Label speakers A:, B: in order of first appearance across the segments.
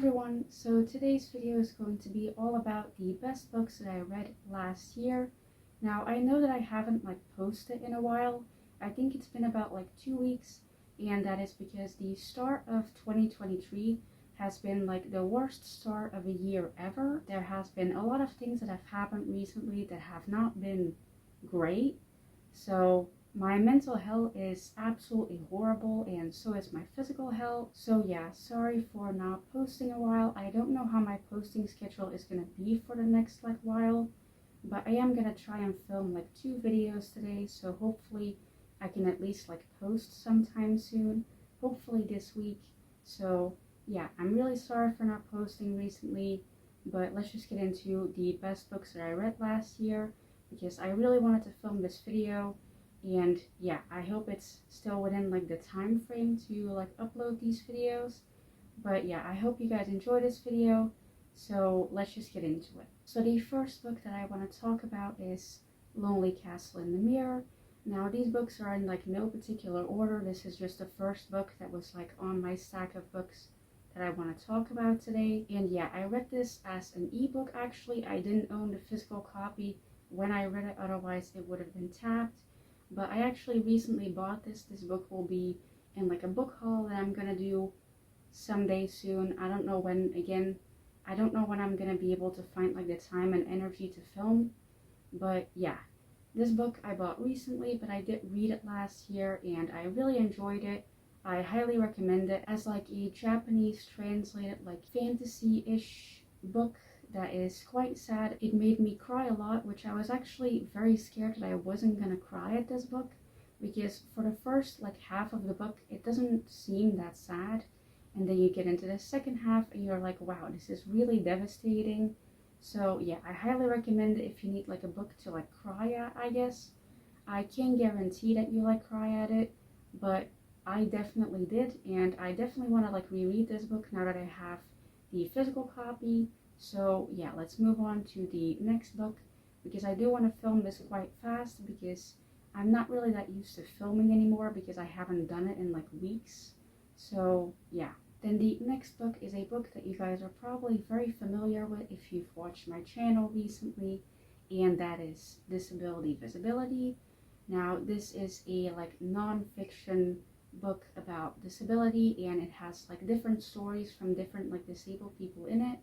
A: everyone, so today's video is going to be all about the best books that I read last year. Now I know that I haven't posted in a while. I think it's been about 2 weeks, and that is because the start of 2023 has been the worst start of a year ever. There has been a lot of things that have happened recently that have not been great. So my mental health is absolutely horrible, and so is my physical health. So yeah, sorry for not posting a while. I don't know how my posting schedule is gonna be for the next while, but I am gonna try and film 2 videos today, so hopefully I can at least post sometime soon, hopefully this week. So yeah, I'm really sorry for not posting recently, but let's just get into the best books that I read last year, because I really wanted to film this video. And yeah, I hope it's still within the time frame to upload these videos. But yeah, I hope you guys enjoy this video, so let's just get into it. So the first book that I want to talk about is Lonely Castle in the Mirror. Now these books are in no particular order. This is just the first book that was on my stack of books that I want to talk about today. And yeah, I read this as an ebook actually. I didn't own the physical copy when I read it, otherwise it would have been tapped. But I actually recently bought this. This book will be in a book haul that I'm gonna do someday soon. I don't know when. Again, I don't know when I'm gonna be able to find the time and energy to film. But yeah, this book I bought recently, but I did read it last year and I really enjoyed it. I highly recommend it as a Japanese translated fantasy-ish book that is quite sad. It made me cry a lot, which I was actually very scared that I wasn't gonna cry at this book, because for the first half of the book it doesn't seem that sad, and then you get into the second half and you're like, wow, this is really devastating. So yeah, I highly recommend it if you need a book to cry at, I guess. I can't guarantee that you cry at it, but I definitely did, and I definitely want to reread this book now that I have the physical copy. So yeah, let's move on to the next book, because I do want to film this quite fast, because I'm not really that used to filming anymore because I haven't done it in weeks. So yeah, then the next book is a book that you guys are probably very familiar with if you've watched my channel recently, and that is Disability Visibility. Now this is a non-fiction book about disability, and it has different stories from different disabled people in it.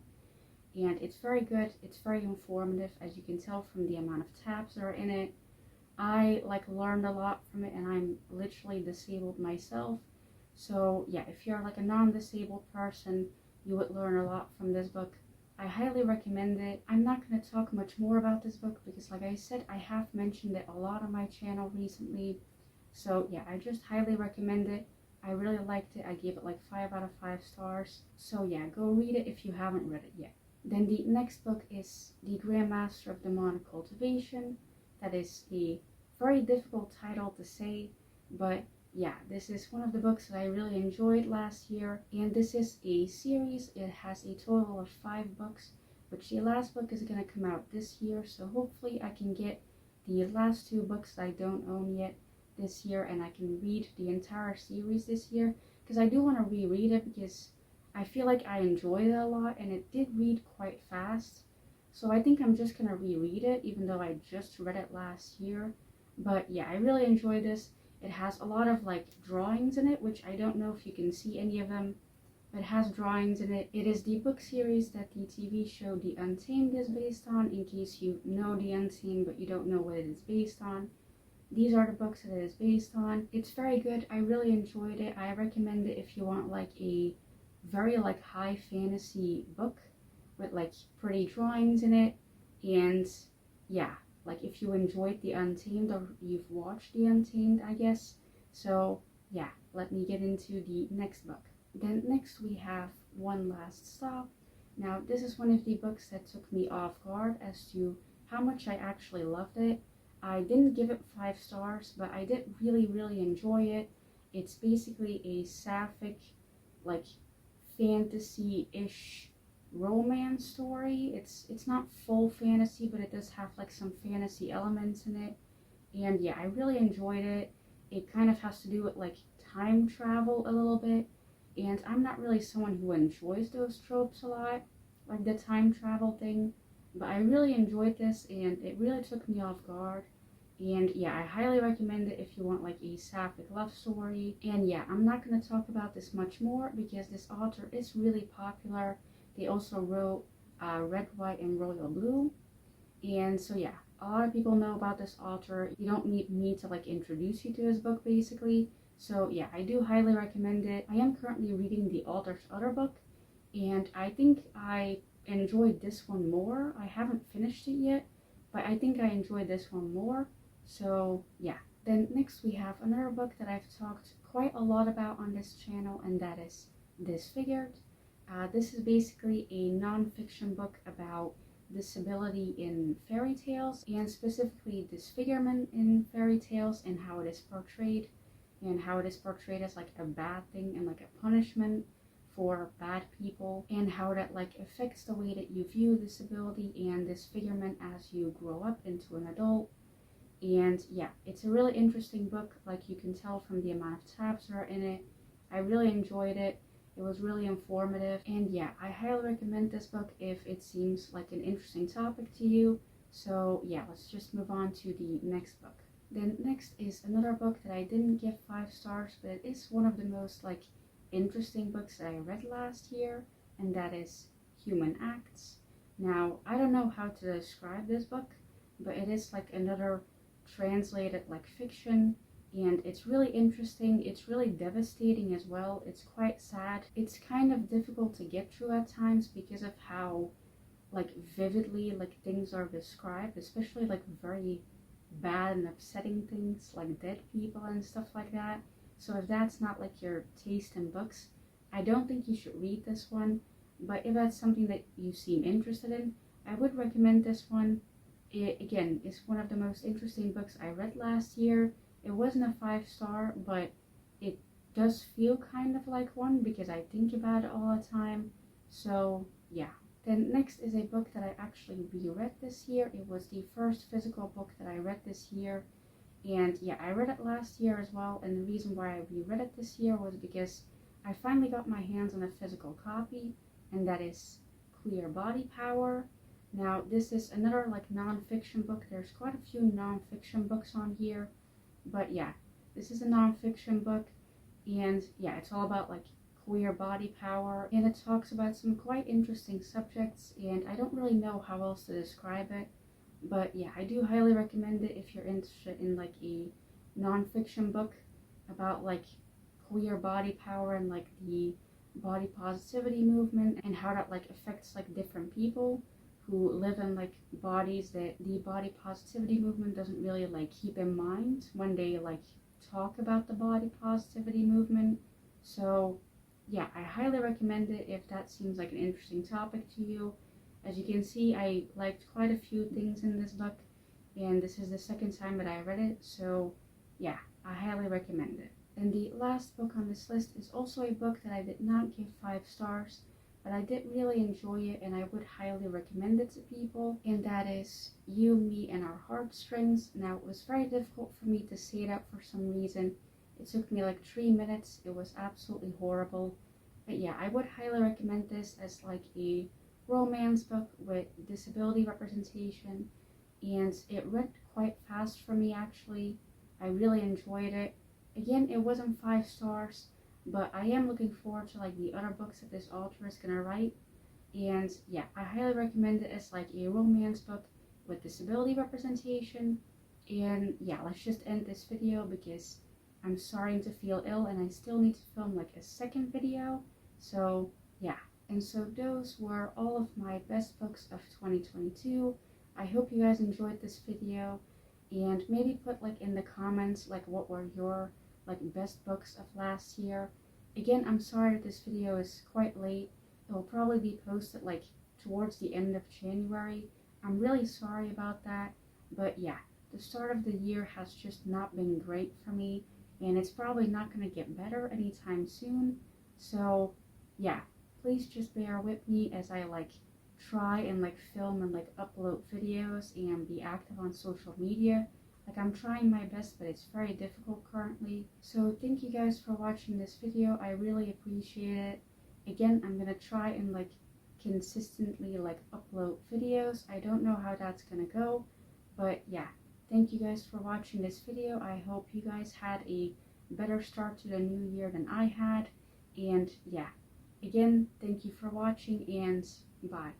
A: And it's very good, it's very informative, as you can tell from the amount of tabs that are in it. I learned a lot from it, and I'm literally disabled myself. So yeah, if you're a non-disabled person, you would learn a lot from this book. I highly recommend it. I'm not going to talk much more about this book because like I said, I have mentioned it a lot on my channel recently. So yeah, I just highly recommend it. I really liked it. I gave it 5 out of 5 stars. So yeah, go read it if you haven't read it yet. Then the next book is The Grandmaster of Demonic Cultivation. That is a very difficult title to say, but yeah, this is one of the books that I really enjoyed last year, and this is a series. It has a total of 5 books, which the last book is going to come out this year, so hopefully I can get the last 2 books that I don't own yet this year, and I can read the entire series this year, because I do want to reread it, because I feel I enjoyed it a lot, and it did read quite fast. So I think I'm just going to reread it, even though I just read it last year. But yeah, I really enjoyed this. It has a lot of drawings in it, which I don't know if you can see any of them, but it has drawings in it. It is the book series that the TV show The Untamed is based on, in case you know The Untamed but you don't know what it is based on. These are the books that it is based on. It's very good. I really enjoyed it. I recommend it if you want a very high fantasy book with pretty drawings in it. And yeah, if you enjoyed The Untamed, or you've watched The Untamed, I guess. So yeah, let me get into the next book. Then next we have One Last Stop. Now this is one of the books that took me off guard as to how much I actually loved it. I didn't give it 5 stars, but I did really enjoy it. It's basically a sapphic fantasy-ish romance story. It's not full fantasy, but it does have some fantasy elements in it. And yeah, I really enjoyed it. It kind of has to do with time travel a little bit, and I'm not really someone who enjoys those tropes a lot, like the time travel thing, but I really enjoyed this and it really took me off guard. And yeah, I highly recommend it if you want like a sapphic love story. And yeah, I'm not going to talk about this much more because this author is really popular. They also wrote Red, White, and Royal Blue. And so yeah, a lot of people know about this author. You don't need me to like introduce you to his book basically. So yeah, I do highly recommend it. I am currently reading the author's other book, and I think I enjoyed this one more. I haven't finished it yet, but I think I enjoyed this one more. So yeah. Then next we have another book that I've talked quite a lot about on this channel, and that is Disfigured. This is basically a non-fiction book about disability in fairy tales, and specifically disfigurement in fairy tales, and how it is portrayed, as like a bad thing and like a punishment for bad people, and how that like affects the way that you view disability and disfigurement as you grow up into an adult. And yeah, it's a really interesting book, like you can tell from the amount of tabs that are in it. I really enjoyed it. It was really informative, and yeah, I highly recommend this book if it seems like an interesting topic to you. So yeah, let's just move on to the next book. Then next is another book that I didn't give 5 stars, but it is one of the most like interesting books that I read last year, and that is Human Acts. Now, I don't know how to describe this book, but it is like another translated like fiction, and it's really interesting. It's really devastating as well. It's quite sad. It's kind of difficult to get through at times because of how like vividly like things are described, especially like very bad and upsetting things like dead people and stuff like that. So if that's not like your taste in books, I don't think you should read this one. But if that's something that you seem interested in, I would recommend this one. It again is one of the most interesting books I read last year. It wasn't a 5 star, but it does feel kind of like one because I think about it all the time. So yeah. Then next is a book that I actually reread this year. It was the first physical book that I read this year. And yeah, I read it last year as well. And the reason why I reread it this year was because I finally got my hands on a physical copy, and that is Queer Body Power. Now, this is another like non-fiction book. There's quite a few non-fiction books on here, but yeah, this is a non-fiction book, and yeah, it's all about like queer body power, and it talks about some quite interesting subjects, and I don't really know how else to describe it, but yeah, I do highly recommend it if you're interested in like a non-fiction book about like queer body power and like the body positivity movement and how that like affects like different people who live in like bodies that the body positivity movement doesn't really like keep in mind when they like talk about the body positivity movement. So yeah, I highly recommend it if that seems like an interesting topic to you. As you can see, I liked quite a few things in this book, and this is the second time that I read it, so yeah, I highly recommend it. And the last book on this list is also a book that I did not give 5 stars, but I did really enjoy it and I would highly recommend it to people, and that is You, Me, and Our Heartstrings. Now, it was very difficult for me to say it out for some reason. It took me like 3 minutes. It was absolutely horrible. But yeah, I would highly recommend this as like a romance book with disability representation, and it read quite fast for me actually. I really enjoyed it. Again, it wasn't 5 stars, but I am looking forward to like the other books that this author is gonna write. And yeah, I highly recommend it as like a romance book with disability representation. And yeah, let's just end this video because I'm starting to feel ill and I still need to film like a second video. So yeah, and so those were all of my best books of 2022. I hope you guys enjoyed this video, and maybe put like in the comments like what were your like best books of last year. Again, I'm sorry that this video is quite late. It will probably be posted like towards the end of January. I'm really sorry about that, but yeah, the start of the year has just not been great for me, and it's probably not going to get better anytime soon. So yeah, please just bear with me as I like try and like film and like upload videos and be active on social media. Like, I'm trying my best, but it's very difficult currently. So thank you guys for watching this video. I really appreciate it. Again, I'm gonna try and like consistently like upload videos. I don't know how that's gonna go, but yeah, thank you guys for watching this video. I hope you guys had a better start to the new year than I had. And yeah, again, thank you for watching, and bye.